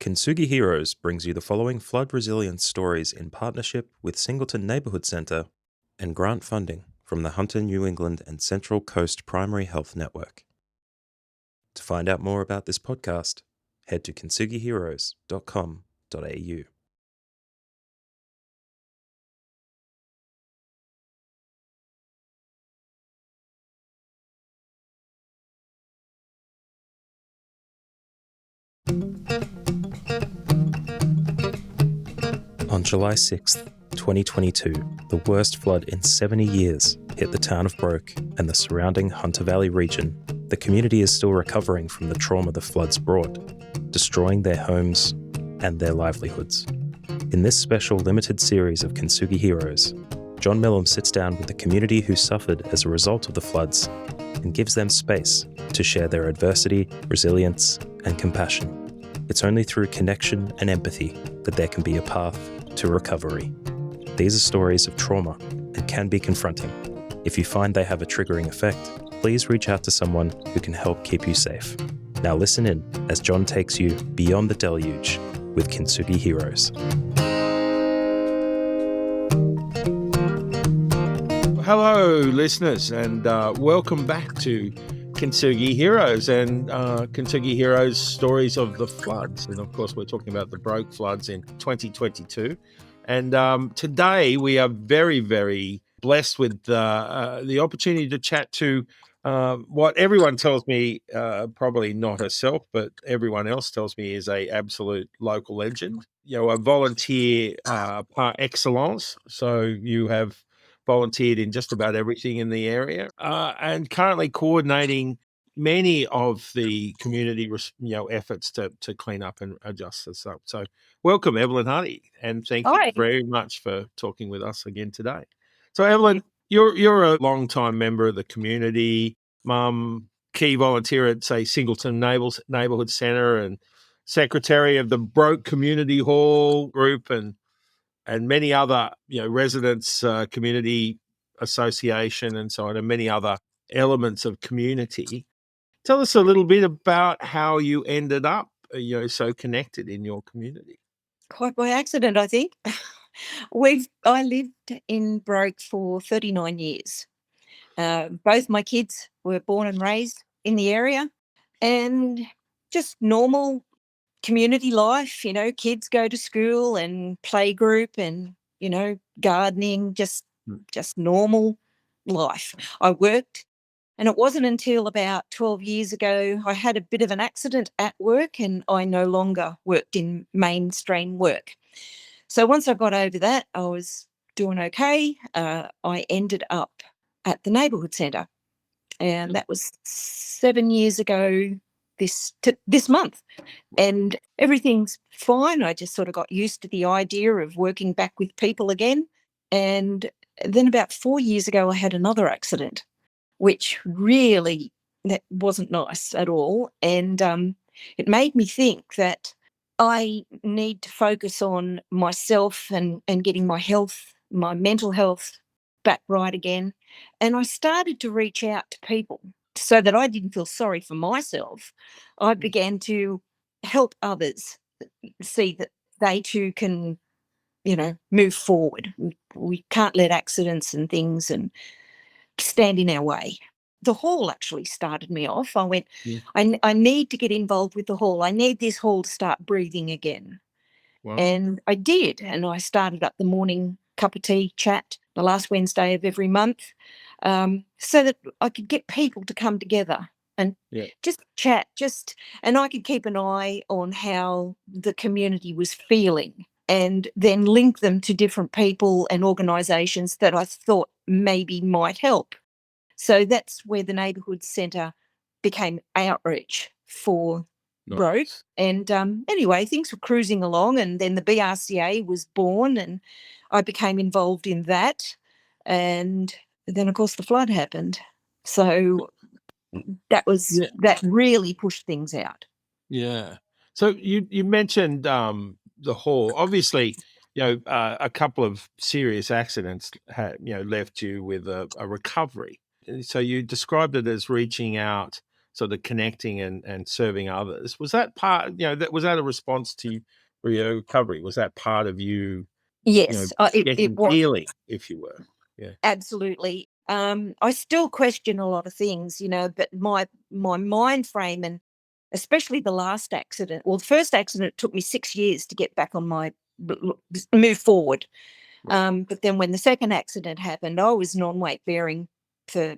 Kintsugi Heroes brings you the following flood resilience stories in partnership with Singleton Neighbourhood Centre and grant funding from the Hunter New England and Central Coast Primary Health Network. To find out more about this podcast, head to kintsugiheroes.com.au. On July 6th, 2022, the worst flood in 70 years hit the town of Broke and the surrounding Hunter Valley region. The community is still recovering from the trauma the floods brought, destroying their homes and their livelihoods. In this special limited series of Kintsugi Heroes, John Millam sits down with the community who suffered as a result of the floods and gives them space to share their adversity, resilience, and compassion. It's only through connection and empathy that there can be a path to recovery. These are stories of trauma and can be confronting. If you find they have a triggering effect, please reach out to someone who can help keep you safe. Now listen in as John takes you beyond the deluge with Kintsugi Heroes. Hello, listeners, and welcome back to Kintsugi Heroes and Kintsugi Heroes Stories of the Floods. And of course, we're talking about the Broke floods in 2022. And today we are very, very blessed with the opportunity to chat to what everyone tells me, probably not herself, but everyone else tells me is a absolute local legend. You know, a volunteer par excellence. So you have volunteered in just about everything in the area, and currently coordinating many of the community, efforts to clean up and adjust this up. So, welcome, Evelyn Hardy, and thank you very much for talking with us again today. So, Evelyn, you're a long-time member of the community, mum, key volunteer at, say, Singleton Neighbourhood Centre, and secretary of the Broke Community Hall group, and many other, residents, community association and so on, and many other elements of community. Tell us a little bit about how you ended up, so connected in your community. Quite by accident, I think. I lived in Broke for 39 years. Both my kids were born and raised in the area, and just normal community life, kids go to school and play group and, gardening, just normal life. I worked, and it wasn't until about 12 years ago I had a bit of an accident at work and I no longer worked in mainstream work. So once I got over that, I was doing okay. I ended up at the neighbourhood centre, and that was 7 years ago this month, and everything's fine. I just sort of got used to the idea of working back with people again. And then about 4 years ago, I had another accident, which really, that wasn't nice at all. And it made me think that I need to focus on myself and getting my health, my mental health back right again. And I started to reach out to people so that I didn't feel sorry for myself. I began to help others see that they too can, move forward. We can't let accidents and things and stand in our way. The hall actually started me off. I went, I need to get involved with the hall. I need this hall to start breathing again. Wow. And I did. And I started up the morning cup of tea chat the last Wednesday of every month, so that I could get people to come together and just chat, and I could keep an eye on how the community was feeling and then link them to different people and organisations that I thought maybe might help. So that's where the neighbourhood centre became outreach for Broke. And anyway, things were cruising along, and then the BRCA was born and I became involved in that. And then, of course, the flood happened. So that really pushed things out. Yeah. So you mentioned the hall. Obviously, a couple of serious accidents left you with a recovery. So you described it as reaching out sort of connecting and serving others. Was that part, was that a response to your recovery? Was that part of you, Yes, it getting was. healing, if you were? Yeah. Absolutely. I still question a lot of things, but my mind frame, and especially the last accident. Well, the first accident took me 6 years to get back on my move forward. But then when the second accident happened, I was non-weight bearing for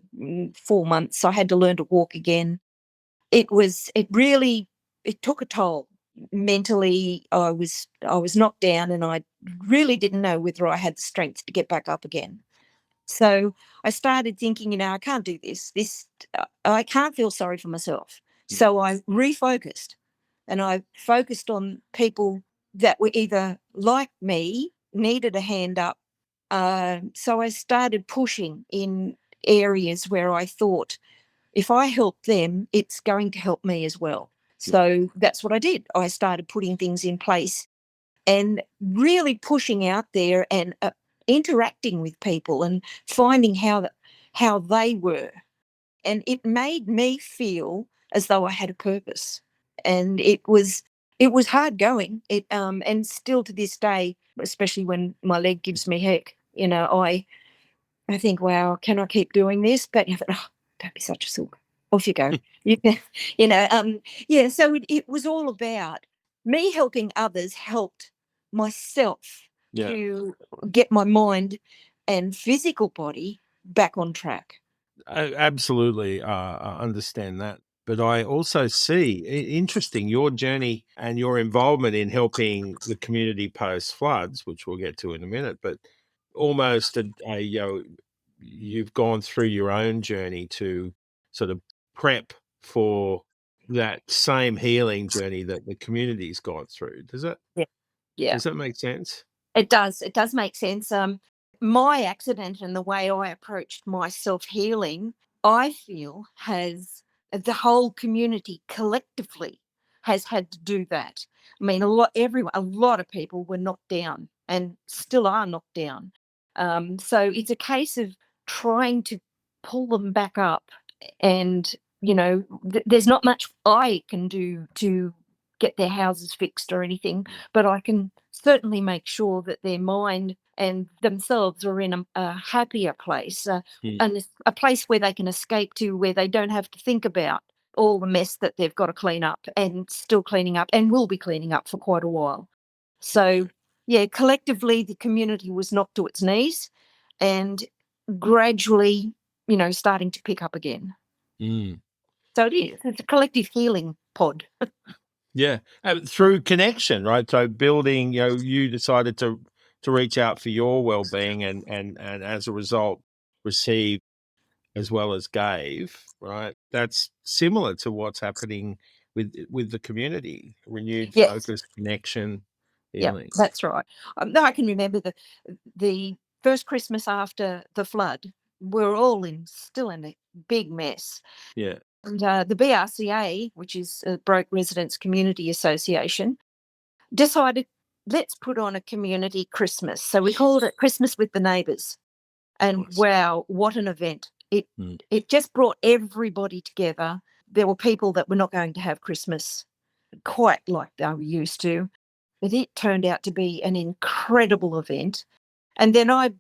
4 months. I had to learn to walk again. It took a toll mentally. I was knocked down, and I really didn't know whether I had the strength to get back up again. So I started thinking, I can't do this. I can't feel sorry for myself. So I refocused, and I focused on people that were either like me, needed a hand up. So I started pushing in areas where I thought, if I help them, it's going to help me as well. So that's what I did. I started putting things in place and really pushing out there, and interacting with people and finding how they were. And it made me feel as though I had a purpose. And it was hard going. And still to this day, especially when my leg gives me heck, I think, wow, can I keep doing this? But oh, don't be such a sook. Off you go. You can, yeah. So it was all about me helping others, helped myself Yeah. to get my mind and physical body back on track. I absolutely understand that. But I also see, interesting, your journey and your involvement in helping the community post floods, which we'll get to in a minute, but almost you've gone through your own journey to sort of prep for that same healing journey that the community's gone through. Yeah. Yeah. Does that make sense? It does. It does make sense. My accident and the way I approached my self healing, I feel, has the whole community collectively has had to do that. I mean, a lot of people were knocked down and still are knocked down. So it's a case of trying to pull them back up, and there's not much I can do to get their houses fixed or anything, but I can certainly make sure that their mind and themselves are in a happier place, and a place where they can escape to, where they don't have to think about all the mess that they've got to clean up, and still cleaning up, and will be cleaning up for quite a while. So, yeah, collectively, the community was knocked to its knees, and gradually, starting to pick up again. Mm. So it's a collective healing pod. Yeah, through connection, right? So building, you decided to reach out for your well-being, and as a result, receive as well as gave, right? That's similar to what's happening with the community: renewed Yes. focus, connection, Yeah, healing. that's right. No, I can remember the first Christmas after the flood. We're all still in a big mess, Yeah, and the BRCA, which is Broke Residents Community Association, decided, let's put on a community Christmas. So we called it Christmas with the Neighbours, and course. wow, what an event! It Mm. it just brought everybody together. There were people that were not going to have Christmas quite like they were used to, but it turned out to be an incredible event. And then a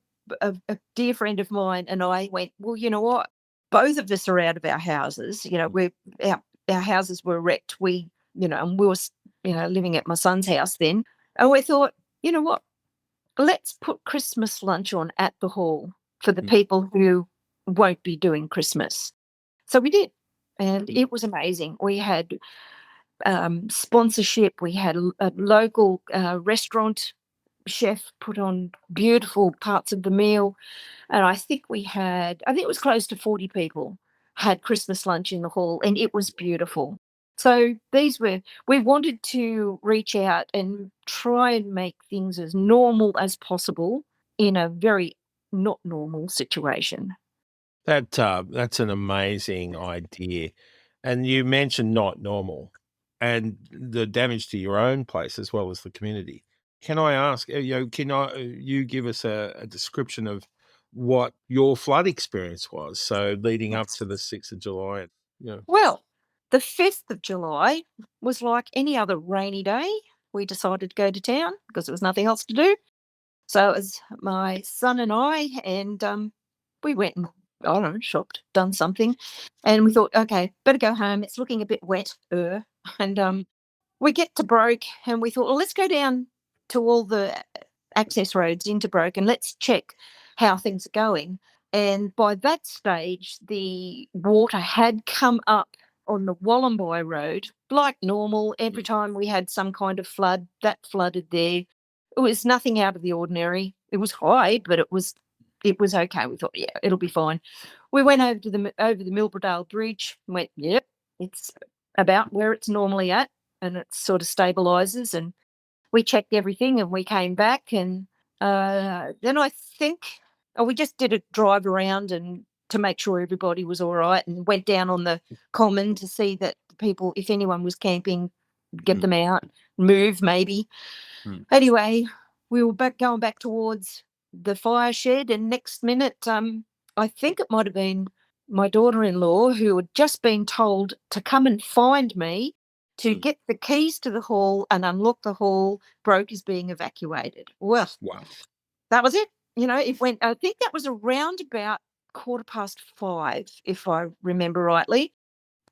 dear friend of mine and I went, well, you know what? Both of us are out of our houses. Our houses were wrecked. And we were, living at my son's house then. And we thought, you know what? Let's put Christmas lunch on at the hall for the Mm. people who won't be doing Christmas. So we did. And Mm. it was amazing. We had sponsorship. We had a local restaurant chef put on beautiful parts of the meal, and I think it was close to 40 people had Christmas lunch in the hall, and it was beautiful. So we wanted to reach out and try and make things as normal as possible in a very not normal situation. That's an amazing idea. And you mentioned not normal and the damage to your own place as well as the community. Can I ask, you give us a description of what your flood experience was? So leading up to the 6th of July, Well, The 5th of July was like any other rainy day. We decided to go to town because there was nothing else to do. So it was my son and I, and we went and, I don't know, shopped, done something. And we thought, okay, better go home. It's looking a bit wet. And we get to Broke, and we thought, well, let's go down to all the access roads into Broke and let's check how things are going. And by that stage, the water had come up on the Wollombi Road like normal. Every time we had some kind of flood, that flooded there. It was nothing out of the ordinary. It was high, but it was okay. We thought, yeah, it'll be fine. We went over to the Milbrodale Bridge and went, yep, it's about where it's normally at, and it sort of stabilizes. And we checked everything, and we came back, and then I think we just did a drive around and to make sure everybody was all right, and went down on the common to see that people, if anyone was camping, get them out, move maybe. Anyway, we were going back towards the fire shed, and next minute, I think it might have been my daughter-in-law who had just been told to come and find me to get the keys to the hall and unlock the hall. Broke is being evacuated. Well, Wow. that was it. It went, I think that was around about 5:15, if I remember rightly.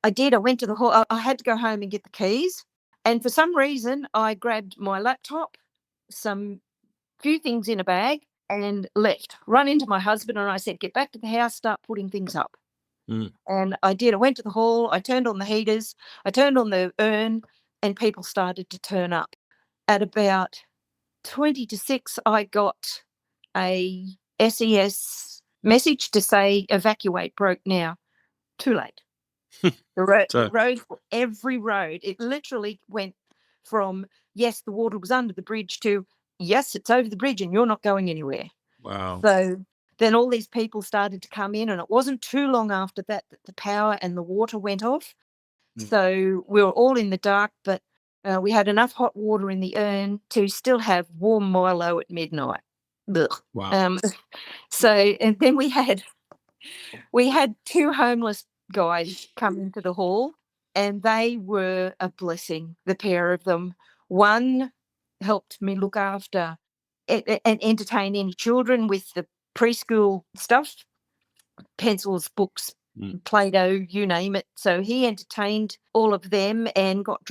I did. I went to the hall. I had to go home and get the keys. And for some reason, I grabbed my laptop, some few things in a bag, and left. Run into my husband, and I said, get back to the house, start putting things up. And I did. I went to the hall. I turned on the heaters. I turned on the urn, and people started to turn up. At about 20 to 6, I got a SES message to say evacuate Broke now. Too late. The road, every road, it literally went from, yes, the water was under the bridge to, yes, it's over the bridge and you're not going anywhere. Wow. So then all these people started to come in, and it wasn't too long after that that the power and the water went off. So we were all in the dark, but we had enough hot water in the urn to still have warm Milo at midnight. Ugh. Wow. So, and then we had 2 homeless guys come into the hall, and they were a blessing, the pair of them. One helped me look after and entertain any children with the preschool stuff, pencils, books, Play-Doh, you name it. So he entertained all of them and got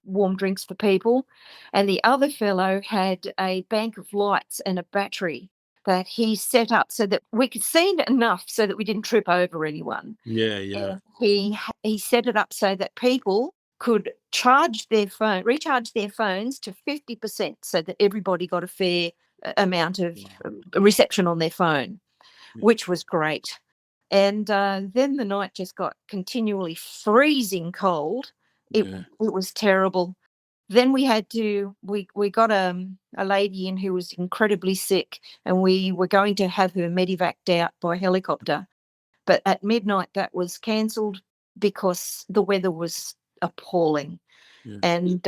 warm drinks for people. And the other fellow had a bank of lights and a battery that he set up so that we could see enough so that we didn't trip over anyone. Yeah. And he set it up so that people could recharge their phones to 50% so that everybody got a fair amount of reception on their phone, which was great. And then the night just got continually freezing cold. It was terrible. Then we got a lady in who was incredibly sick, and we were going to have her medevaced out by helicopter. But at midnight, that was cancelled because the weather was appalling. And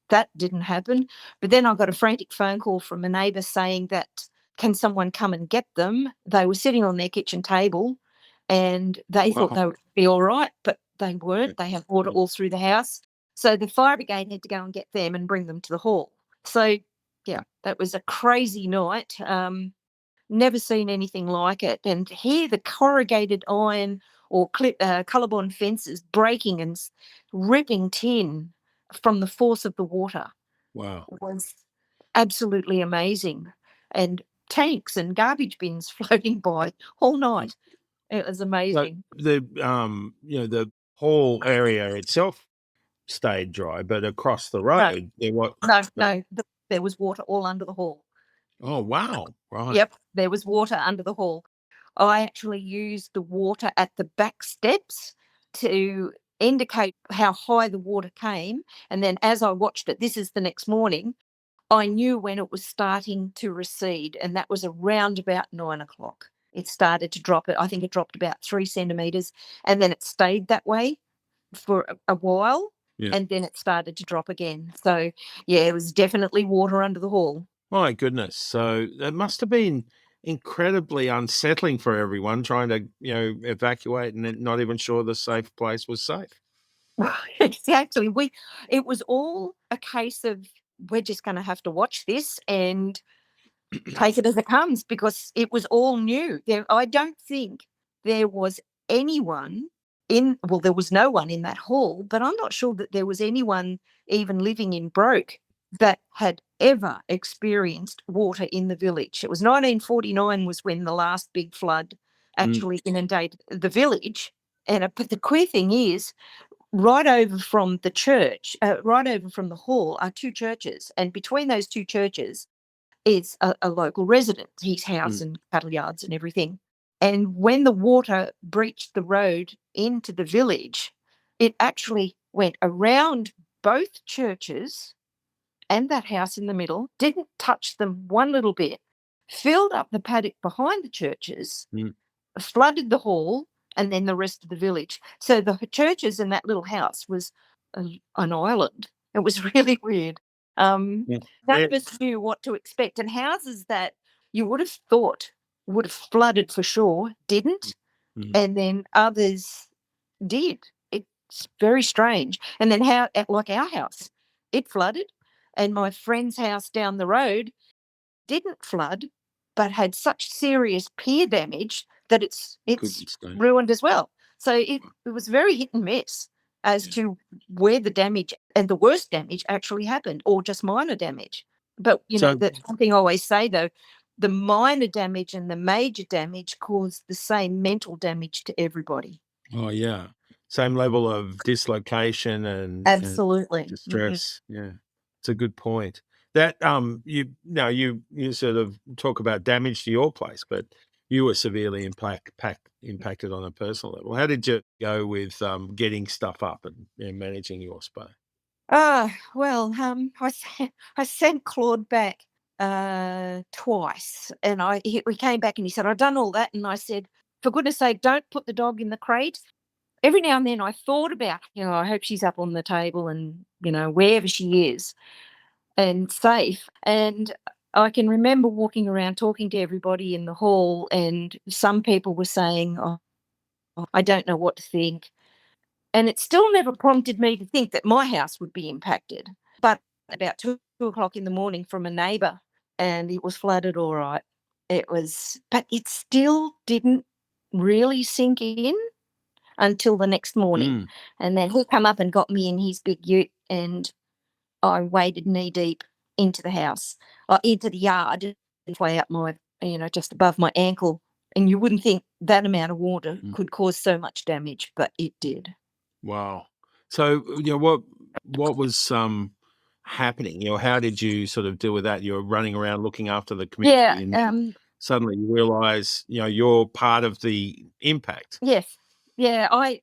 that didn't happen. But then I got a frantic phone call from a neighbour saying that, can someone come and get them? They were sitting on their kitchen table, and they thought they would be all right, but they weren't. They have water all through the house. So the fire brigade had to go and get them and bring them to the hall. So, yeah, that was a crazy night. Never seen anything like it. And here the corrugated iron or colorbond fences breaking and ripping tin from the force of the water. Wow. Was absolutely amazing. And tanks and garbage bins floating by all night. It was amazing. The whole area itself stayed dry, but across the road, there was water all under the hall. Oh, wow. Right. Yep, there was water under the hall. I actually used the water at the back steps to indicate how high the water came. And then as I watched it, this is the next morning, I knew when it was starting to recede, and that was around about 9:00. It started to drop. I think it dropped about 3 centimetres, and then it stayed that way for a while, and then it started to drop again. So, yeah, it was definitely water under the hall. My goodness. So it must have been incredibly unsettling for everyone trying to, evacuate and not even sure the safe place was safe. Exactly. It was all a case of we're just going to have to watch this and take it as it comes because it was all new. I don't think there was anyone there was no one in that hall, but I'm not sure that there was anyone even living in Broke that had ever experienced water in the village. It was 1949 was when the last big flood actually inundated the village. But the queer thing is, right over from the church, right over from the hall are two churches, and between those two churches is a local resident, his house and cattle yards and everything. And when the water breached the road into the village, it actually went around both churches and that house in the middle, didn't touch them one little bit, filled up the paddock behind the churches, flooded the hall, and then the rest of the village. So the churches in that little house was an island. It was really weird. None of us knew what to expect. And houses that you would have thought would have flooded for sure didn't. And then others did. It's very strange. And then like our house, it flooded. And my friend's house down the road didn't flood, but had such serious pier damage that it's ruined as well. So it was very hit and miss as to where the damage and the worst damage actually happened, or just minor damage. But that's something I always say though, the minor damage and the major damage caused the same mental damage to everybody. Oh yeah, same level of dislocation and Absolutely. distress. Yeah, it's a good point. That you sort of talk about damage to your place, but you were severely impacted on a personal level. How did you go with getting stuff up and managing your space? Well, I sent Claude back twice, and we came back and he said, I've done all that, and I said, for goodness sake, don't put the dog in the crate. Every now and then I thought about, I hope she's up on the table and, wherever she is and safe. And I can remember walking around talking to everybody in the hall, and some people were saying, oh, I don't know what to think. And it still never prompted me to think that my house would be impacted. But about 2 o'clock in the morning from a neighbour, and it was flooded all right. But it still didn't really sink in until the next morning. And then he come up and got me in his big ute, and I waded knee deep into the house, into the yard, way up my, just above my ankle. And you wouldn't think that amount of water could cause so much damage, but it did. Wow. So, what was happening? How did you sort of deal with that? You're running around looking after the community, and suddenly you realize, you're part of the impact. Yes. Yeah, I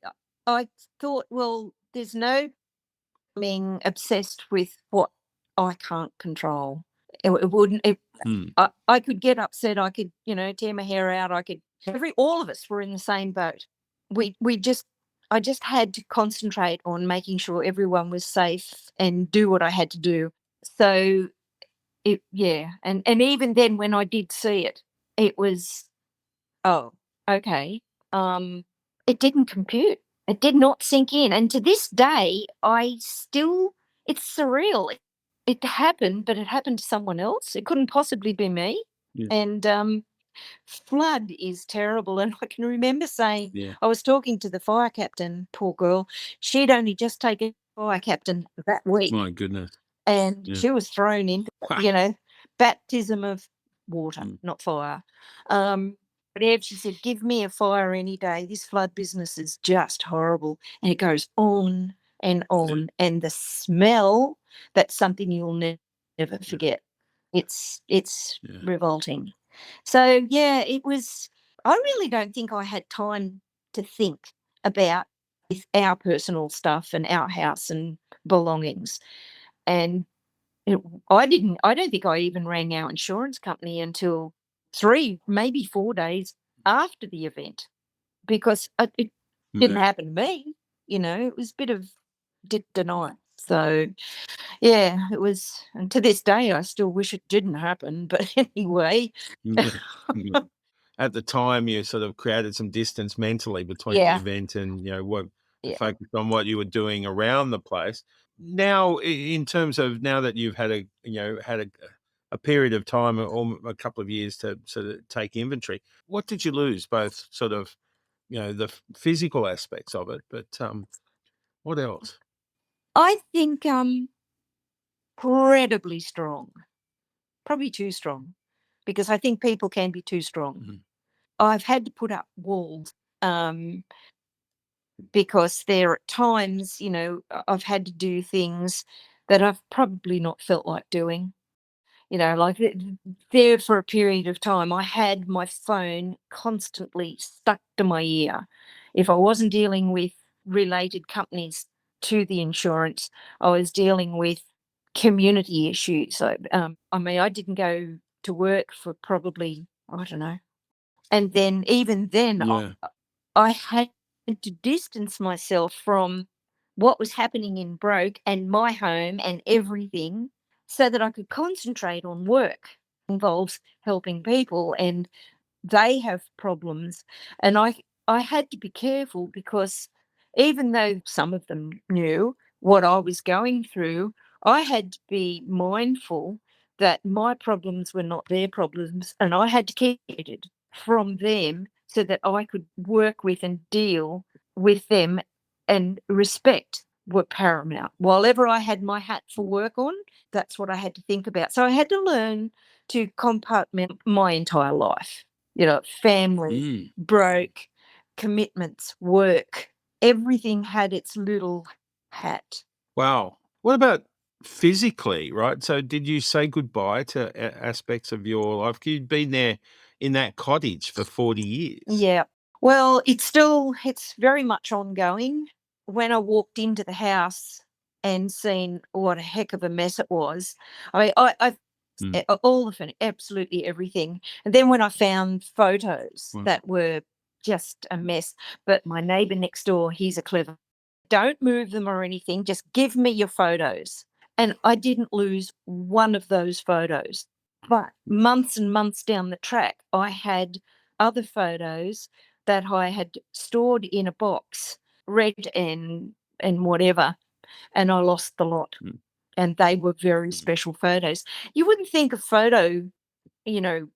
thought, well, there's no being obsessed with what I can't control. It wouldn't. I could get upset. I could, tear my hair out. All of us were in the same boat. I just had to concentrate on making sure everyone was safe and do what I had to do. So and even then when I did see it, it was, oh, okay. It didn't compute. It did not sink in. And to this day, it's surreal. It happened, but it happened to someone else. It couldn't possibly be me. Yeah. And flood is terrible. And I can remember saying, I was talking to the fire captain, poor girl. She'd only just taken fire captain that week. My goodness. And she was thrown into, baptism of water, not fire. But Ev, she said, give me a fire any day. This flood business is just horrible. And it goes on and on. And the smell, that's something you'll never forget. It's revolting. So, it was, I really don't think I had time to think about our personal stuff and our house and belongings. And I don't think I even rang our insurance company until 3, maybe 4 days after the event, because it didn't happen to me. It was a bit of denial. So, it was, and to this day, I still wish it didn't happen. But anyway. At the time, you sort of created some distance mentally between the event and, Yeah. focused on what you were doing around the place. Now, in terms of now that you've had a period of time or a couple of years to sort of take inventory, what did you lose? Both sort of the physical aspects of it, but what else? I think incredibly strong, probably too strong, because I think people can be too strong. Mhm. I've had to put up walls um, because there are times, I've had to do things that I've probably not felt like doing. Like there for a period of time, I had my phone constantly stuck to my ear. If I wasn't dealing with related companies to the insurance, I was dealing with community issues. So, I didn't go to work for probably, I don't know. And then, even then, Yeah. I had to distance myself from what was happening in Broke and my home and everything so that I could concentrate on work. Involves helping people and they have problems. And I had to be careful because even though some of them knew what I was going through, I had to be mindful that my problems were not their problems and I had to keep it from them so that I could work with and deal with them, and respect were paramount. While ever I had my hat for work on, that's what I had to think about. So I had to learn to compartment my entire life. Family, Mm. Broke, commitments, work. Everything had its little hat. Wow. What about physically, right? So did you say goodbye to aspects of your life? You'd been there in that cottage for 40 years. Yeah. Well, it's very much ongoing. When I walked into the house and seen what a heck of a mess it was, I've Mm. all the absolutely everything. And then when I found photos Wow. that were just a mess, but my neighbor next door, he's a clever. Don't move them or anything. Just give me your photos. And I didn't lose one of those photos. But months and months down the track, I had other photos that I had stored in a box, read and whatever, and I lost the lot. Mm. And they were very Mm. special photos. You wouldn't think a photo, you know,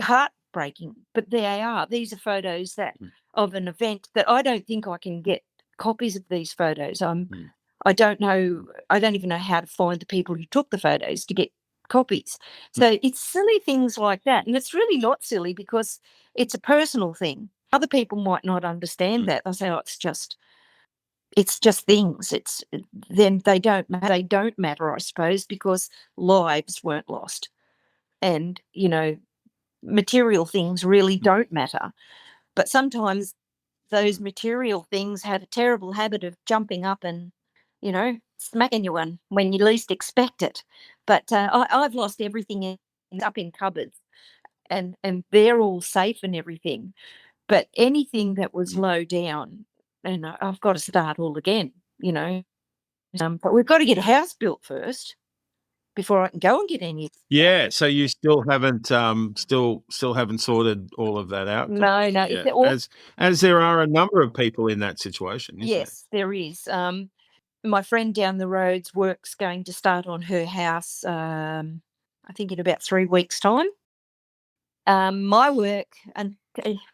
heartbreaking, but they are. These are photos that Mm. of an event that I don't think I can get copies of these photos. Mm. I don't know. I don't even know how to find the people who took the photos to get copies. Mm. So it's silly things like that, and it's really not silly because it's a personal thing. Other people might not understand Mm. that. They'll say, "Oh, it's just things." Then they don't matter. They don't matter, I suppose, because lives weren't lost, and material things really don't matter. But sometimes those material things have a terrible habit of jumping up and, smacking you one when you least expect it. But I've lost everything up in cupboards, and they're all safe and everything. But anything that was Mm. low down, and I've got to start all again, you know. But we've got to get a house built first before I can go and get any. Yeah, so you still haven't sorted all of that out. No, no. Yeah, as there are a number of people in that situation, isn't there? Yes, there is. My friend down the road's work's going to start on her house, I think in about 3 weeks' time. My work, and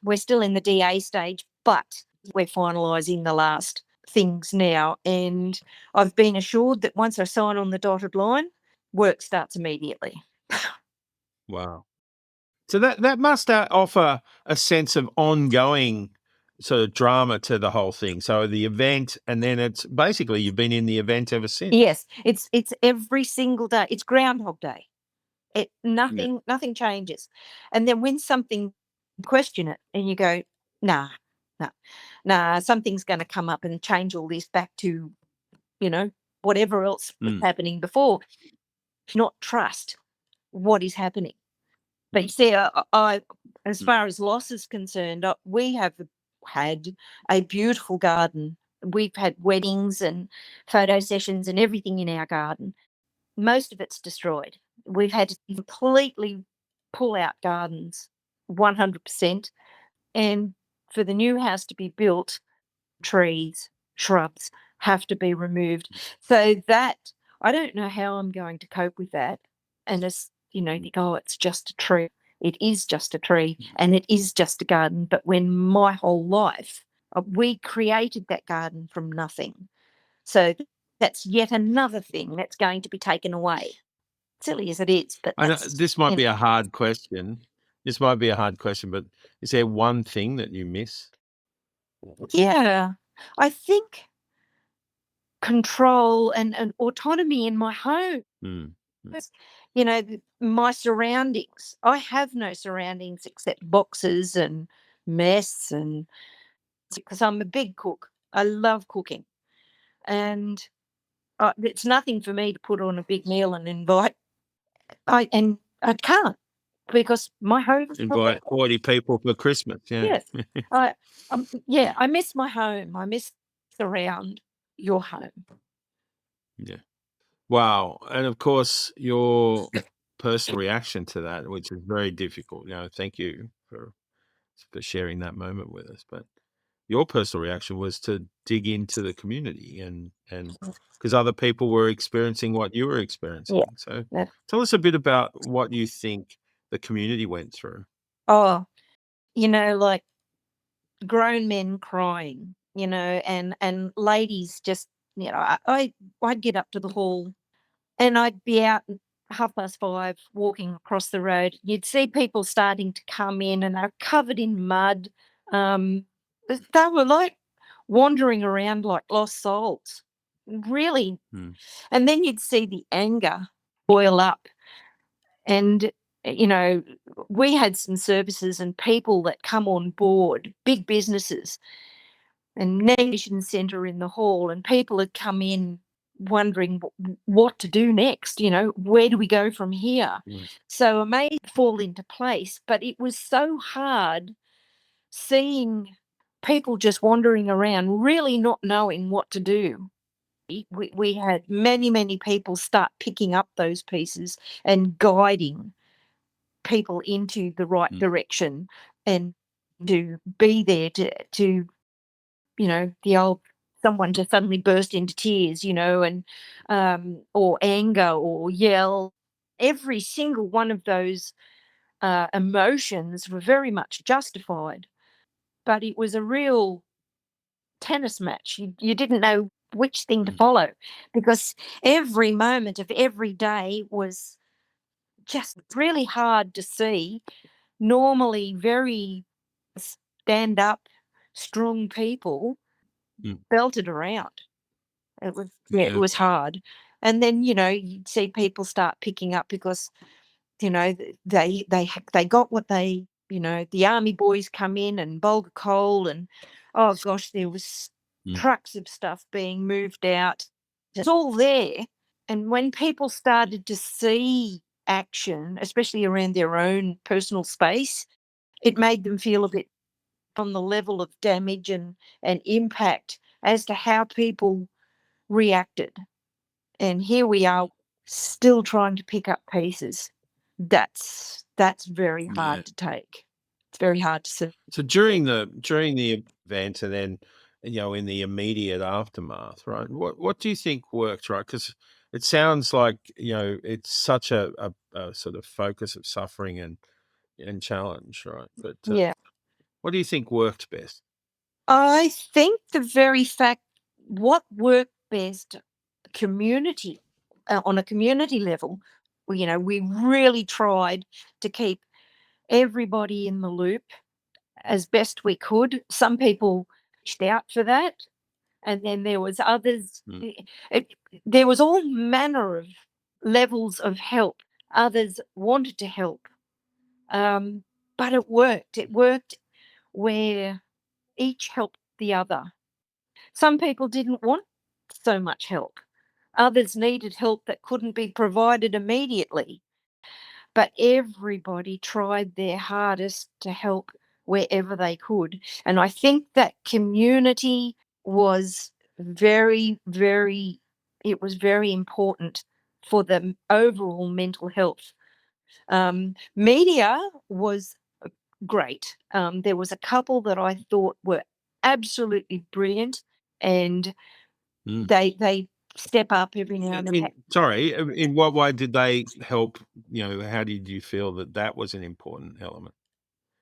we're still in the DA stage, but we're finalising the last things now. And I've been assured that once I sign on the dotted line, work starts immediately. Wow. So that must offer a sense of ongoing sort of drama to the whole thing. So the event, and then it's basically you've been in the event ever since. Yes, it's every single day. It's Groundhog Day. It Yeah. nothing changes. And then when something question it and you go, nah, nah, nah, something's going to come up and change all this back to, you know, whatever else was Mm. happening before. Not trust what is happening. But you see, as Mm. far as loss is concerned, we have had a beautiful garden. We've had weddings and photo sessions and everything in our garden. Most of it's destroyed. We've had to completely pull out gardens 100%. And for the new house to be built, trees. shrubs have to be removed. So that, I don't know how I'm going to cope with that. And as you think, oh, it's just a tree. It is just a tree and it is just a garden. But when my whole life, we created that garden from nothing. So that's yet another thing that's going to be taken away. Silly as it is, but I know that's, this might be a hard question. This might be a hard question, but is there one thing that you miss? yeah, I think control and autonomy in my home. Mm. My surroundings. I have no surroundings except boxes and mess, and because I'm a big cook. I love cooking, and it's nothing for me to put on a big meal and invite. I can't because my home. Invite 40 people for Christmas. Yeah. Yes, I miss my home. I miss around your home. Yeah. Wow. And of course, your personal reaction to that, which is very difficult. Thank you for sharing that moment with us. But your personal reaction was to dig into the community and because other people were experiencing what you were Yeah. experiencing. So That, tell us a bit about what you think the community went through. oh, like grown men crying, and ladies just, I'd get up to the hall and I'd be out at 5:30 walking across the road. You'd see people starting to come in and they're covered in mud. They were like wandering around like lost souls. Really. Mm. And then you'd see the anger boil up. And, you know, we had some services and people that come on board, big businesses and nation centre in the hall, and people had come in wondering what to do next. Where do we go from here? Mm. So it may fall into place, but it was so hard seeing people just wandering around, really not knowing what to do. We had many people start picking up those pieces and guiding people into the right Mm. direction, and to be there to the old someone just suddenly burst into tears, and or anger or yell. Every single one of those emotions were very much justified, but it was a real tennis match. You didn't know which thing to follow, because every moment of every day was just really hard to see. Normally very stand up, strong people Mm. belted around. It Yeah. was hard. And then, you'd see people start picking up because, they got what the army boys come in and bulk of coal, and oh gosh, there was Mm. trucks of stuff being moved out. It's all there. And when people started to see action, especially around their own personal space, it made them feel a bit on the level of damage and impact as to how people reacted. And here we are still trying to pick up pieces. That's very Yeah. hard to take. It's very hard to see. So during the event, and then in the immediate aftermath, right? What do you think worked, right? Because it sounds like it's such a sort of focus of suffering and challenge, right? But Yeah. what do you think worked best? I think the very fact what worked best community on a community level, we really tried to keep everybody in the loop as best we could. Some people reached out for that, and then there was others. Mm. There was all manner of levels of help. Others wanted to help, but it worked. It worked where each helped the other. Some people didn't want so much help. Others needed help that couldn't be provided immediately. But everybody tried their hardest to help wherever they could. And I think that community was it was very important for the overall mental health. Media was great. There was a couple that I thought were absolutely brilliant, and Mm. they step up every now and then. Sorry, in what way did they help? How did you feel that was an important element?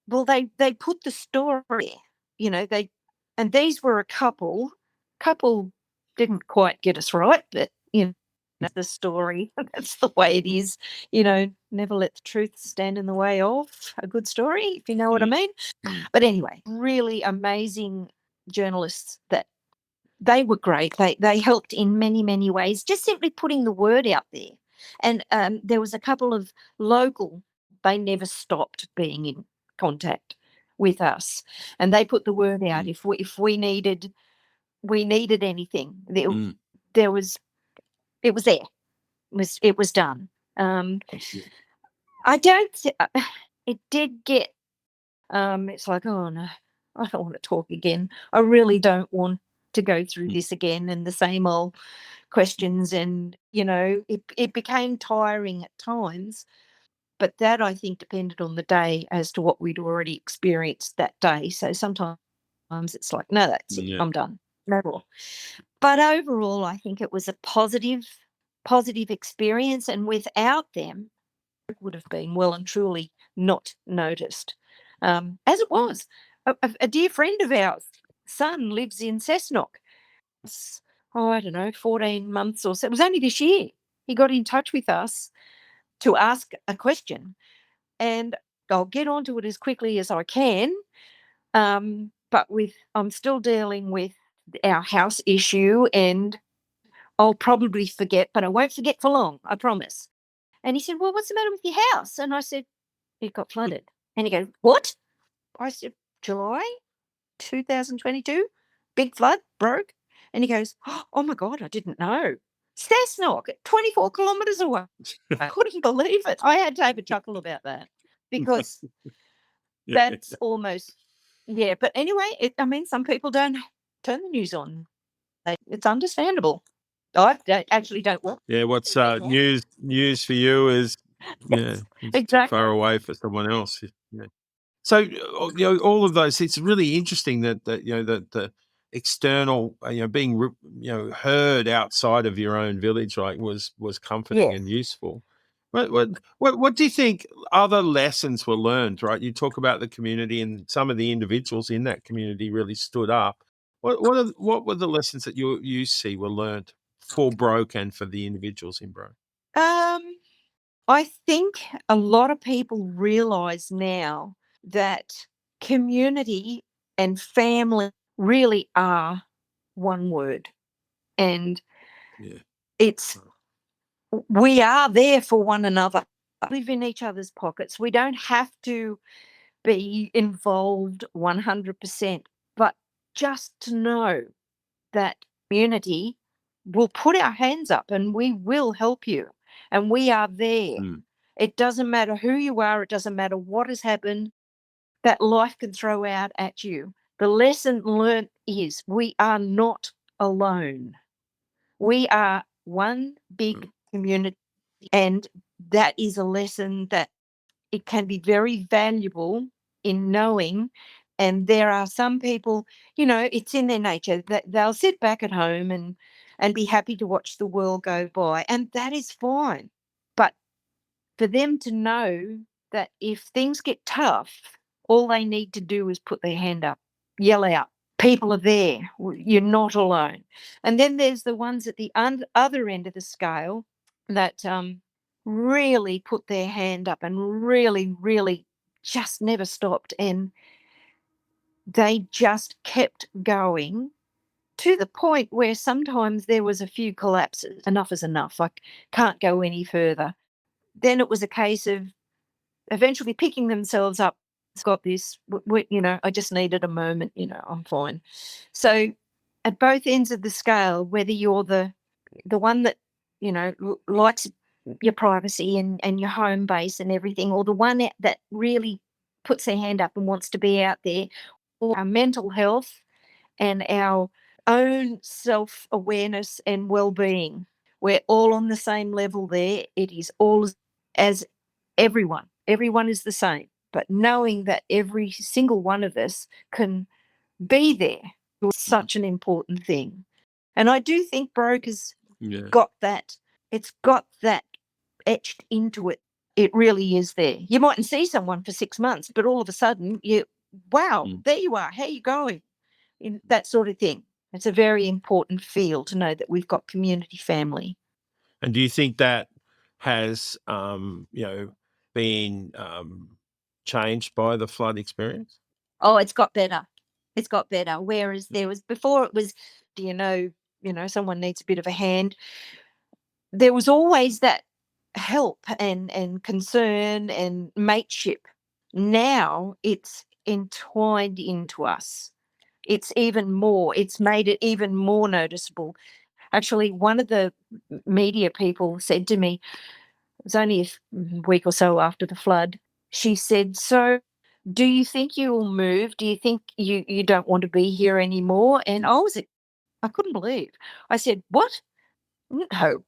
Well, they put the story there, and these were a couple. Couple didn't quite get us right, but that's the story. That's the way it is. Never let the truth stand in the way of a good story, if you know what I mean. Mm. But anyway, really amazing journalists that they were great. They helped in many, many ways, just simply putting the word out there. And there was a couple of local, they never stopped being in contact with us. And they put the word out. If we needed anything, there was it was there. It was done. I don't it did get it's like, oh no, I don't want to talk again. I really don't want to go through this again and the same old questions, and it became tiring at times, but that I think depended on the day as to what we'd already experienced that day. So sometimes it's like, no, that's it, I'm done, no more. But overall I think it was a positive experience, and without them it would have been well and truly not noticed. As it was, a dear friend of ours son lives in Cessnock. I don't know, 14 months or so. It was only this year. He got in touch with us to ask a question, and I'll get onto it as quickly as I can. But I'm still dealing with our house issue, and I'll probably forget, but I won't forget for long, I promise. And he said, well, what's the matter with your house? And I said, it got flooded. And he goes, what? I said, July 2022, big flood, broke. And he goes, oh my God, I didn't know. Cessnock, 24 kilometres away. I couldn't believe it. I had to have a chuckle about that because that's almost, yeah. But anyway, some people don't turn the news on. It's understandable. I actually don't want. Yeah, what's news for you is it's exactly far away for someone else. Yeah. So all of those. It's really interesting that that the external being heard outside of your own village was comforting and useful. What do you think other lessons were learned? Right, you talk about the community and some of the individuals in that community really stood up. What were the lessons that you see were learned for Broke and for the individuals in Broke? I think a lot of people realise now that community and family really are one word, and it's we are there for one another. Live in each other's pockets. We don't have to be involved 100%, but just to know that community will put our hands up and we will help you, and we are there. It doesn't matter who you are, it doesn't matter what has happened that life can throw out at you. The lesson learnt is we are not alone. We are one big community, and that is a lesson that it can be very valuable in knowing. And there are some people, it's in their nature that they'll sit back at home and be happy to watch the world go by, and that is fine. But for them to know that if things get tough, all they need to do is put their hand up, yell out. People are there. You're not alone. And then there's the ones at the other end of the scale that really put their hand up and really, really just never stopped. And they just kept going to the point where sometimes there was a few collapses. Enough is enough. I can't go any further. Then it was a case of eventually picking themselves up. It's got this, I just needed a moment, I'm fine. So at both ends of the scale, whether you're the one that, likes your privacy and your home base and everything, or the one that really puts their hand up and wants to be out there, or our mental health and our own self-awareness and well-being, we're all on the same level there. It is all as everyone is the same, but knowing that every single one of us can be there was such an important thing. And I do think Broke has Yeah. got that. It's got that etched into it. It really is there. You mightn't see someone for 6 months, but all of a sudden wow, there you are. How you going? That sort of thing. It's a very important feel to know that we've got community family. And do you think that has, been changed by the flood experience? Oh, it's got better. It's got better. Whereas there was before it was, do someone needs a bit of a hand. There was always that help and concern and mateship. Now it's entwined into us. It's made it even more noticeable. Actually, one of the media people said to me, it was only a week or so after the flood, she said, "So, do you think you will move? Do you think you don't want to be here anymore?" And I couldn't believe. I said, "What? No,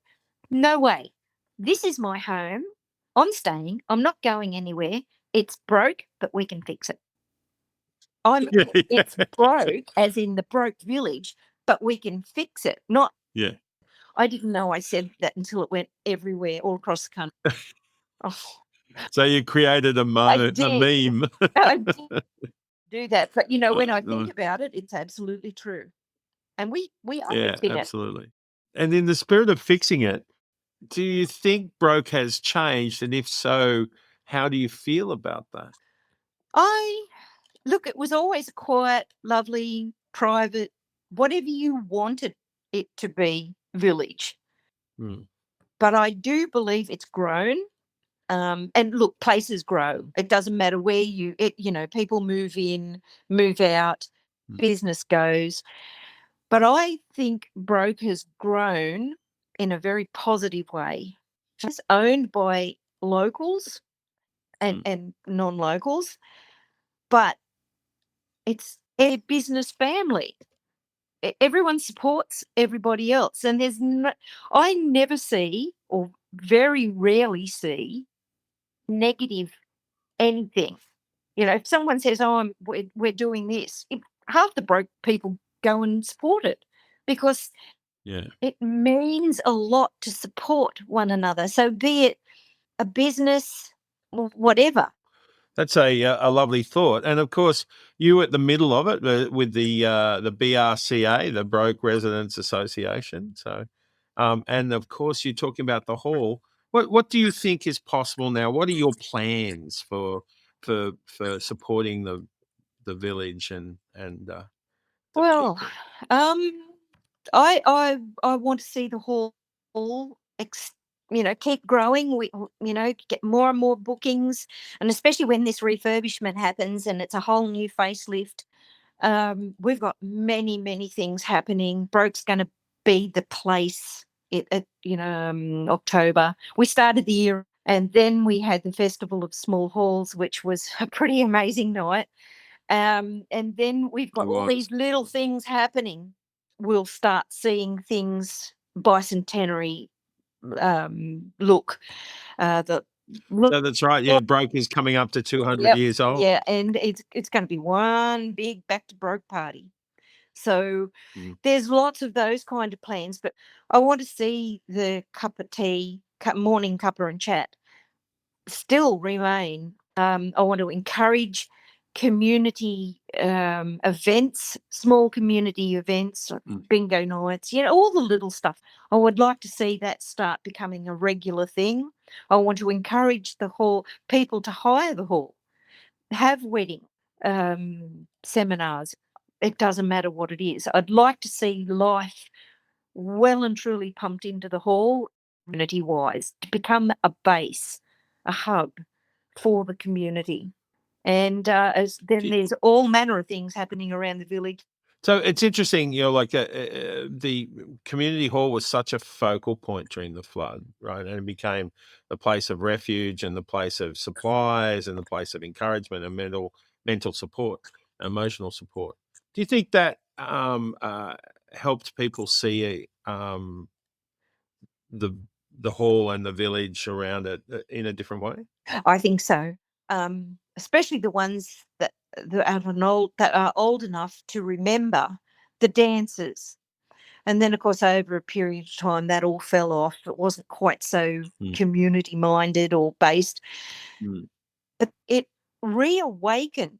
no way. This is my home. I'm staying. I'm not going anywhere. It's broke, but we can fix it. It's broke, as in the broke village, but we can fix it. Not." Yeah. I didn't know I said that until it went everywhere, all across the country. Oh, So you created a I meme. I did do that, but when I think Nice. about it, it's absolutely true, and we are Yeah, fixing it. absolutely. And in the spirit of fixing it, do you think Broke has changed? And if so, how do you feel about that? I Look, it was always a quiet, lovely, private, whatever you wanted it to be, village. Mm, But I do believe it's grown. And look, places grow. It doesn't matter where people move in, move out, mm, business goes. But I think Broke has grown in a very positive way. It's owned by locals mm. and non-locals, but it's a business family. Everyone supports everybody else, and I never see, or very rarely see, negative anything. If someone says, "Oh, we're doing this," half the Broke people go and support it because Yeah. it means a lot to support one another. So be it a business or whatever. That's a lovely thought, and of course, you at the middle of it with the BRCA, the Broke Residents Association. So, and of course, you're talking about the hall. What do you think is possible now? What are your plans for supporting the village and the Well, people? um, I want to see the hall keep growing. Get more and more bookings, and especially when this refurbishment happens and it's a whole new facelift. We've got many, many things happening. Broke's going to be the place October. We started the year, and then we had the Festival of Small Halls, which was a pretty amazing night. And then we've It got all was. these little things happening. We'll start seeing things bicentenary look. The look, So that's right. Yeah, Broke is coming up to 200 yep, years old. yeah, and it's going to be one big back to Broke party. So Mm. there's lots of those kind of plans, but I want to see the cup of tea, morning cuppa and chat still remain. I want to encourage community events, small community events, like Mm. bingo nights, all the little stuff. I would like to see that start becoming a regular thing. I want to encourage the hall, people to hire the hall, have wedding seminars. It doesn't matter what it is. I'd like to see life well and truly pumped into the hall, community wise, to become a base, a hub for the community. And then Do there's all manner of things happening around the village. So it's interesting, like the community hall was such a focal point during the flood, right? And it became the place of refuge and the place of supplies and the place of encouragement and mental support, emotional support. Do you think that helped people see the the hall and the village around it in a different way? I think so. Especially the ones that are old enough to remember the dances. And then, of course, over a period of time, that all fell off. It wasn't quite so community minded or based, but it reawakened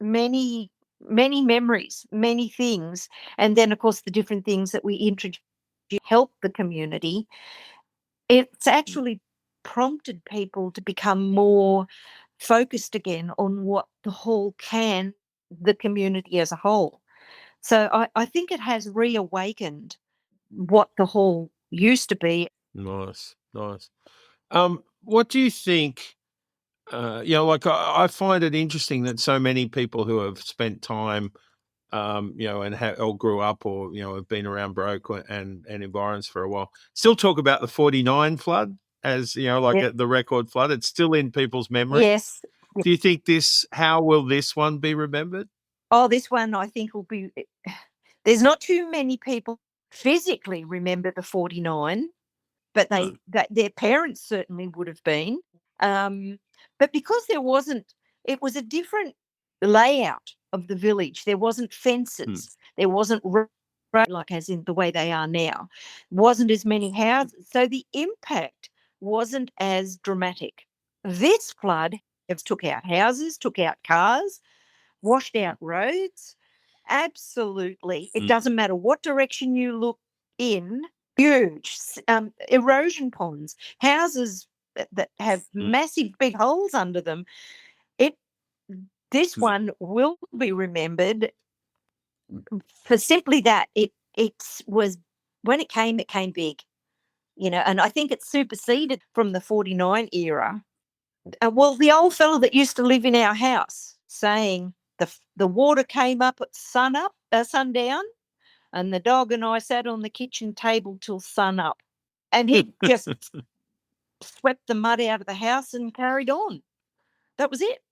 many, many memories, many things. And then, of course, the different things that we introduced help the community. It's actually prompted people to become more focused again on what the whole the community as a whole. So I think it has reawakened what the hall used to be. Nice, nice. What do you think? Like I find it interesting that so many people who have spent time, and or grew up, or have been around Broke and environs for a while, still talk about the '49 flood as like Yeah. the record flood. It's still in people's memory. Yes. Do you think how will this one be remembered? Oh, this one I think will be. There's not too many people physically remember the 49, but their parents certainly would have been. But because it was a different layout of the village. There wasn't fences. There wasn't like as in the way they are now. Wasn't as many houses. So the impact wasn't as dramatic. This flood have took out houses, took out cars, washed out roads. Absolutely. It doesn't matter what direction you look in, huge erosion ponds, houses that have massive big holes under them. This one will be remembered for simply that it was when it came big, and I think it superseded from the 49 era. Well, the old fellow that used to live in our house saying the water came up at sundown, and the dog and I sat on the kitchen table till sun up, and he just swept the mud out of the house and carried on. That was it.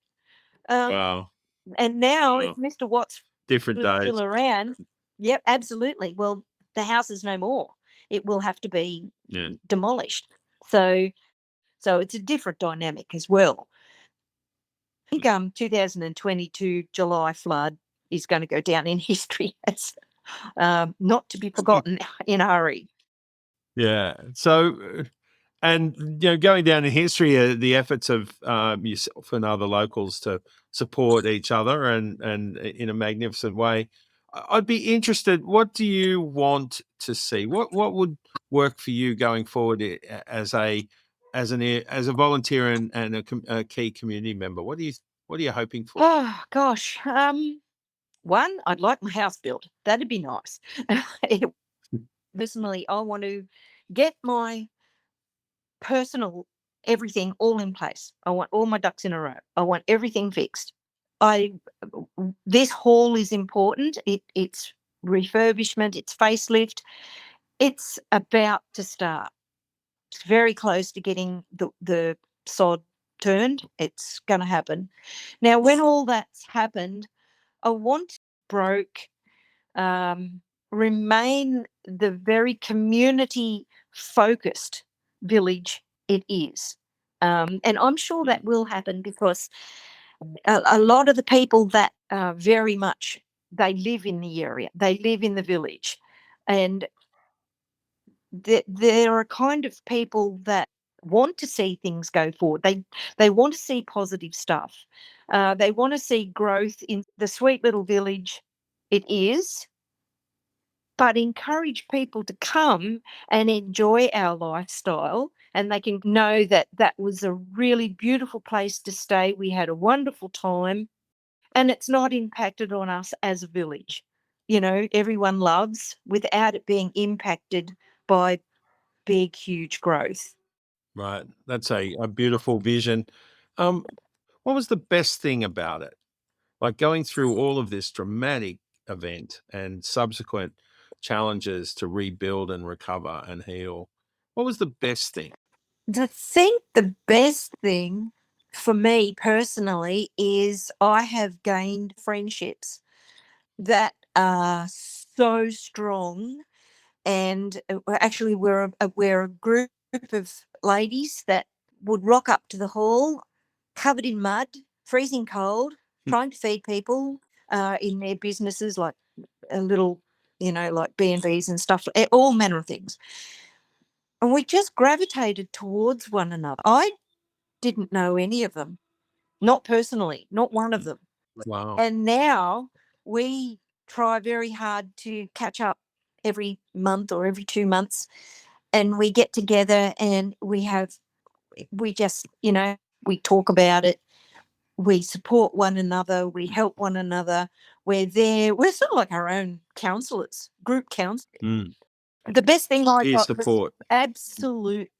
Wow. And now, Wow. if Mr. Watts Different was days. still around, yep, absolutely. Well, the house is no more. It will have to be demolished. So it's a different dynamic as well. I think 2022 July flood is going to go down in history as not to be forgotten in a hurry. Yeah. So, and going down in history, the efforts of yourself and other locals to support each other and in a magnificent way. I'd be interested. What do you want to see? What would work for you going forward as a volunteer and a key community member? What are you hoping for? Oh gosh. One, I'd like my house built. That'd be nice. Personally, I want to get my personal everything all in place. I want all my ducks in a row. I want everything fixed. This hall is important. It's refurbishment, it's facelift. It's about to start. It's very close to getting the sod turned. It's going to happen. Now, when all that's happened, I want Broke remain the very community focused village it is. And I'm sure that will happen because a lot of the people that very much, they live in the area, they live in the village, and there are kind of people that want to see things go forward. They want to see positive stuff. They want to see growth in the sweet little village it is, but encourage people to come and enjoy our lifestyle, and they can know that that was a really beautiful place to stay. We had a wonderful time, and it's not impacted on us as a village. Everyone loves without it being impacted by big, huge growth. Right. That's a beautiful vision. What was the best thing about it? Like going through all of this dramatic event and subsequent challenges to rebuild and recover and heal. What was the best thing? I think the best thing for me personally is I have gained friendships that are so strong. And actually, we're a group of ladies that would rock up to the hall covered in mud, freezing cold, trying to feed people in their businesses, like a little like B&Bs and stuff, all manner of things. And we just gravitated towards one another. I didn't know any of them, not personally, not one of them. Wow. And now we try very hard to catch up every month or every 2 months, and we get together and we just, we talk about it. We support one another. We help one another. We're there. We're sort of like our own counselors, group counselors. Mm. The best thing I Peer got was support. absolute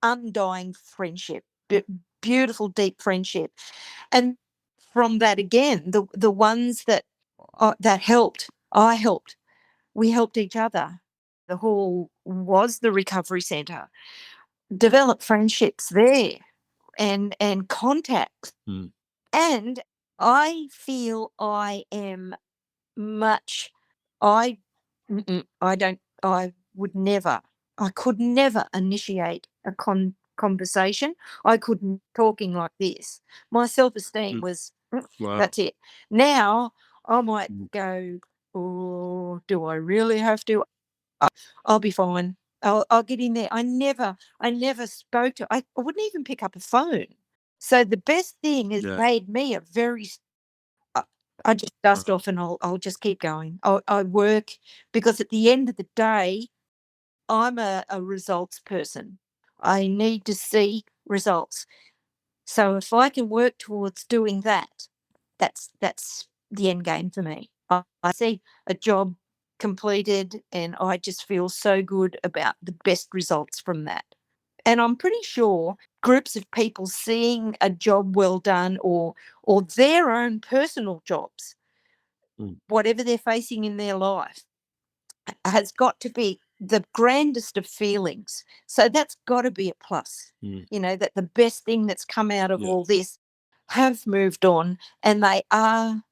undying friendship, beautiful, deep friendship. And from that again, the ones that helped, I helped, we helped each other. The hall was the recovery centre. Develop friendships there and contacts. Mm. And I feel I am much. I I don't. I could never initiate a conversation. I couldn't talking like this. My self-esteem Mm. was Wow. that's it. Now I might Mm. go, oh, do I really have to? I'll be fine. I'll get in there. I never spoke to. I wouldn't even pick up a phone. So the best thing is Yeah. made me a very. I I just dust off and I'll just keep going. I work because at the end of the day, I'm a results person. I need to see results. So if I can work towards doing that, that's the end game for me. I see a job completed and I just feel so good about the best results from that. And I'm pretty sure groups of people seeing a job well done or their own personal jobs, Mm. whatever they're facing in their life, has got to be the grandest of feelings. So that's got to be a plus. Mm. That the best thing that's come out of Yeah. all this have moved on and they are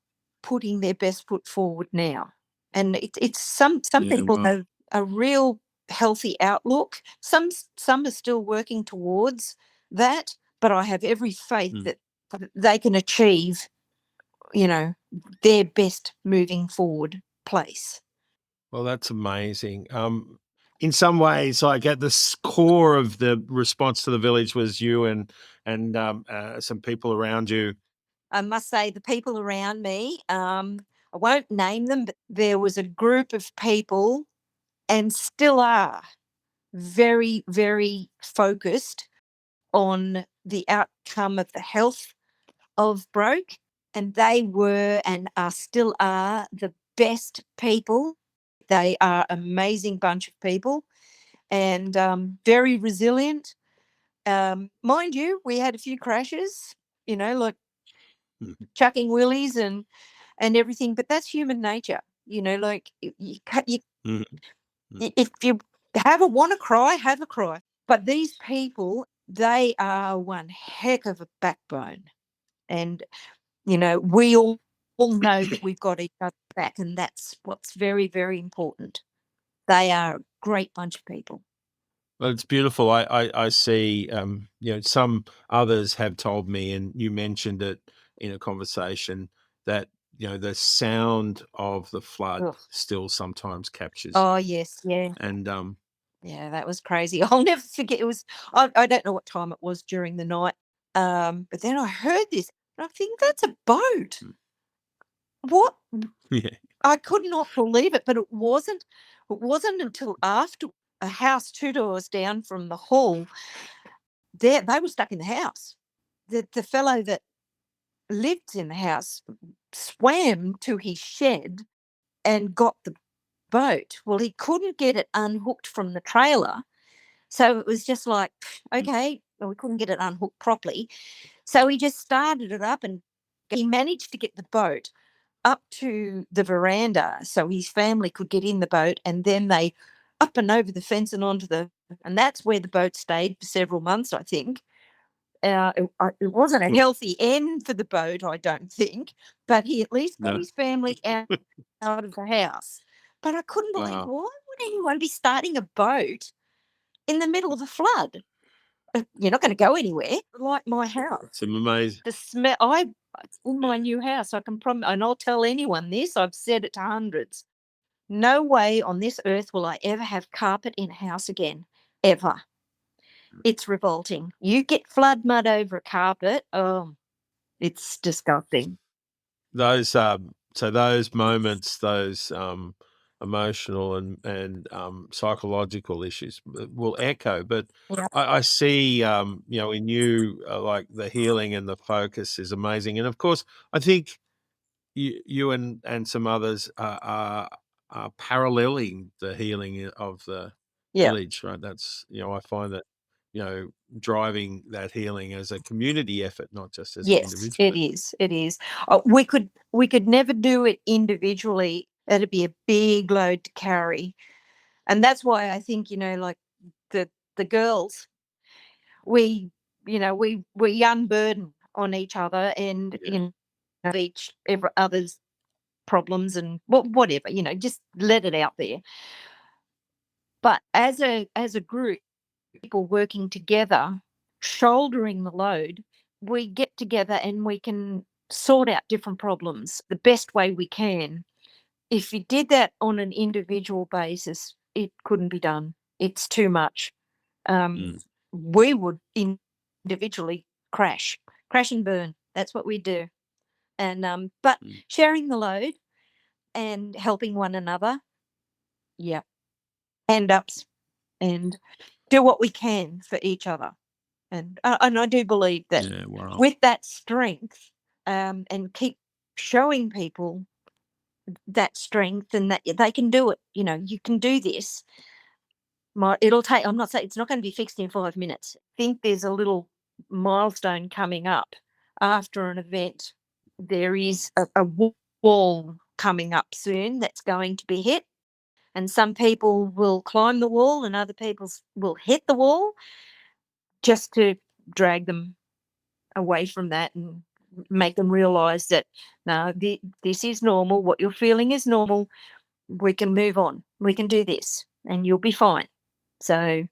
putting their best foot forward now. And it's some Yeah. people Wow. have a real healthy outlook. Some are still working towards that, but I have every faith Mm. that they can achieve, their best moving forward place. Well, that's amazing. In some ways, like at the core of the response to the village was you and some people around you. I must say, the people around me, I won't name them, but there was a group of people and still are very, very focused on the outcome of the health of Broke. And they were and are still are the best people. They are amazing bunch of people and very resilient. Mind you, we had a few crashes, like Mm. chucking willies and everything, but that's human nature. Like Mm. Mm. if you want to cry, have a cry. But these people, they are one heck of a backbone, and we all know that we've got each other back, and that's what's very, very important. They are a great bunch of people. Well, it's beautiful. I see, some others have told me, and you mentioned it in a conversation, that, the sound of the flood Ugh. still sometimes captures you. Oh yes, yeah. And Yeah, that was crazy. I'll never forget. It was, I don't know what time it was during the night. But then I heard this, and I think that's a boat. Mm. What? yeah. I could not believe it, but it wasn't. It wasn't until after a house 2 doors down from the hall. They were stuck in the house. The fellow that lived in the house swam to his shed and got the boat. Well, he couldn't get it unhooked from the trailer. So it was just like, okay, well, we couldn't get it unhooked properly. So he just started it up and he managed to get the boat up to the veranda so his family could get in the boat and then they up and over the fence and and that's where the boat stayed for several months, I think. It wasn't a healthy end for the boat, I don't think, but he at least got No. his family out of the house. But I couldn't believe, Wow. why would anyone be starting a boat in the middle of the flood? You're not going to go anywhere. Like my house, It's amazing. the smell. In my new house, I can promise, and I'll tell anyone this. I've said it to hundreds. No way on this earth will I ever have carpet in a house again, ever. It's revolting. You get flood mud over a carpet, oh, it's disgusting. Those so those moments, those emotional and psychological issues will echo. But Yeah. I see, in you, like the healing and the focus is amazing. And of course, I think you and some others are paralleling the healing of the Yeah. village, right? That's, I find that, driving that healing as a community effort, not just as an Yes, individual it effort. is. It is. We could never do it individually. It'd be a big load to carry. And that's why I think, like the girls, we unburden on each other and Yeah. each every other's problems and whatever, just let it out there. But as a group, people working together, shouldering the load, we get together and we can sort out different problems the best way we can. If you did that on an individual basis, it couldn't be done. It's too much. Um, Mm, we would individually crash and burn. That's what we do. And but mm. sharing the load and helping one another, yeah, hand ups and do what we can for each other. And I do believe that Yeah, wow. with that strength, and keep showing people that strength and that they can do it. You can do this. It'll take. I'm not saying it's not going to be fixed in 5 minutes. I think there's a little milestone coming up after an event. There is a wall coming up soon that's going to be hit, and some people will climb the wall, and other people will hit the wall just to drag them away from that and make them realize that no, this is normal. What you're feeling is normal. We can move on. We can do this, and you'll be fine. So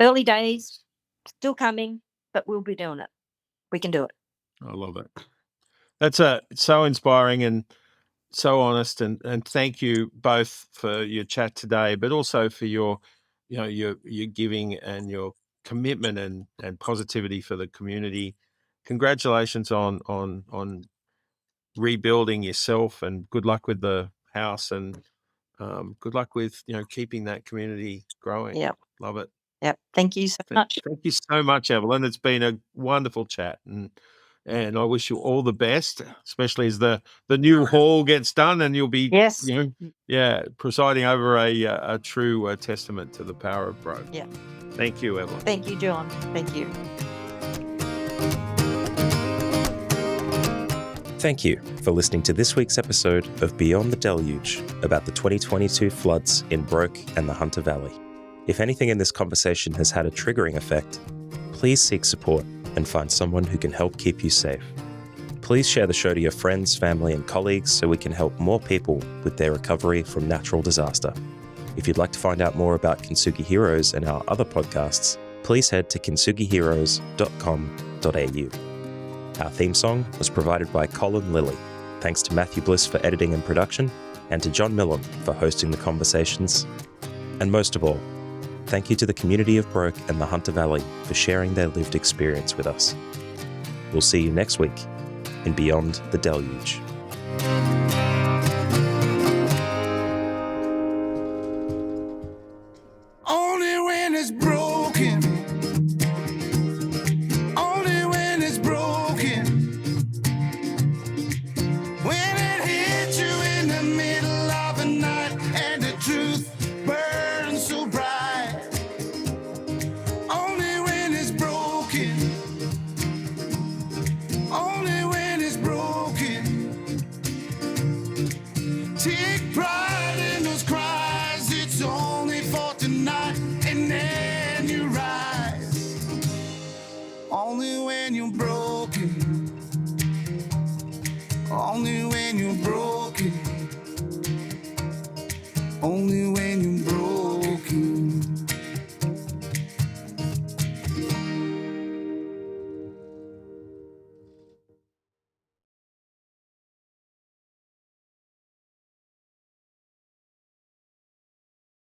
early days, still coming, but we'll be doing it. We can do it. I love it. That's so inspiring and so honest, and thank you both for your chat today, but also for your giving and your commitment and positivity for the community. Congratulations on rebuilding yourself, and good luck with the house, and good luck with keeping that community growing. Yep. Love it. Yep. Thank you so much. Thank you so much, Evelyn. It's been a wonderful chat, and I wish you all the best, especially as the new hall gets done, and you'll be, Yes. presiding over a true testament to the power of Broke. Yeah. Thank you, Evelyn. Thank you, John. Thank you. Thank you for listening to this week's episode of Beyond the Deluge about the 2022 floods in Broke and the Hunter Valley. If anything in this conversation has had a triggering effect, please seek support and find someone who can help keep you safe. Please share the show to your friends, family, and colleagues so we can help more people with their recovery from natural disaster. If you'd like to find out more about Kintsugi Heroes and our other podcasts, please head to kintsugiheroes.com.au. Our theme song was provided by Colin Lilly. Thanks to Matthew Bliss for editing and production, and to John Millen for hosting the conversations. And most of all, thank you to the community of Broke and the Hunter Valley for sharing their lived experience with us. We'll see you next week in Beyond the Deluge.